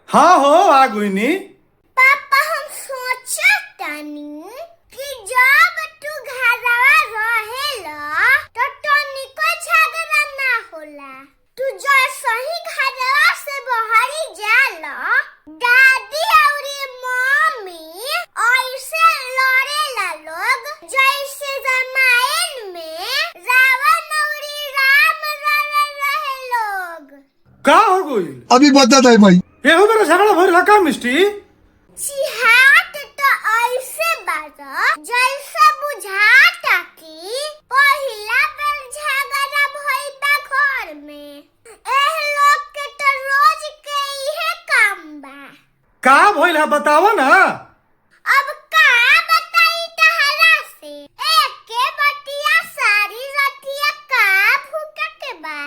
हाँ हो आगुनी। पापा हम सोचतानी कि जब तू घरवा रहेला तो तनिको झगड़ा ना होला। तू जो सही घरवा से बहरी जाला, दादी और मम्मी ऐसे लड़ेला लोग जैसे रामायण में रावण और राम लड़ रहे लोग। का हो गई अभी बता है भाई। एहू मेरा झगड़ा भइल का मिस्टी? चिहात तो ऐसे बात जैसे बुझाता कि पहिला बेर झगड़ा भइल बा घर में। एह लोग के तो रोज के इहे काम बा। का भइल है बताओ ना। अब का बताई तहरा से? एक के बतिया सारी रतिया का फूके के बा।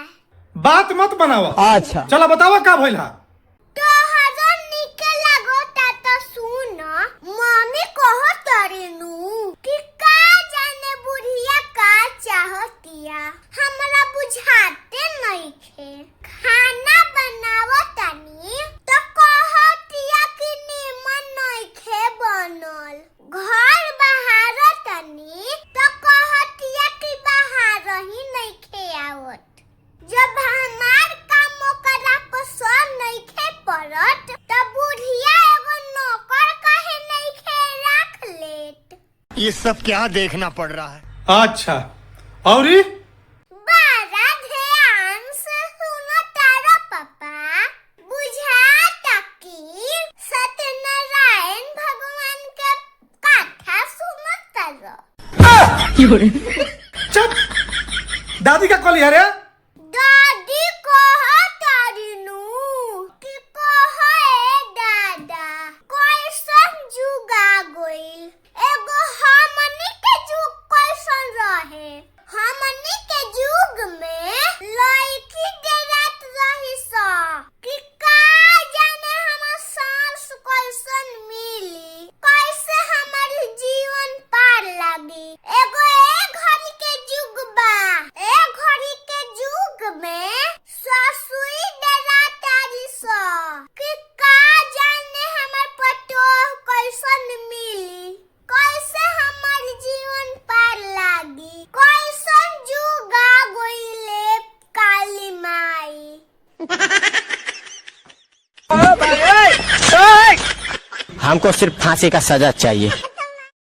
बात मत बनावा। अच्छा चलो बतावा का भइल है। मम्मी कहो तरीनु कि का जाने बुढ़िया का चाहतिया, हमरा बुझाते नहीं खे। खाना बनावो तनी तो कहतिया कि निमन नहीं खे बनल। घर बाहर तनी तो कहतिया कि बाहर ही नहीं खे आवत। जब हमार काम ओकरा पसंद नहीं खे पड़त तो बुढ़िया एगो नौकर काहे नहीं खे रख लेत। ये सब क्या देखना पड़ रहा है। अच्छा औरी बड़ा ध्यान से सुनो तारा पापा। बुझाता कि सत्यनारायण भगवान के कथा सुनत तारो। चुप। दादी का कॉल यार। दादी कहा तारीनु कि कहे दादा कैसन जुग आ गइल। एगो हमनी के जुग कैसन रहे? हमनी के जुग में लड़की डेरात रही सा कि का जाने हमर सांस कैसन मिली, कैसे हमार जीवन पार लागी। एगो एक घड़ी के जुग बा। एक घड़ी के जुग में ससुई डरातारी सा कि का जाने हमर पतोह कैसन मिली, कैसे हमार जीवन पार लागी। कैसन जुग आ गइले काली माई। हमको सिर्फ फांसी का सजा चाहिए।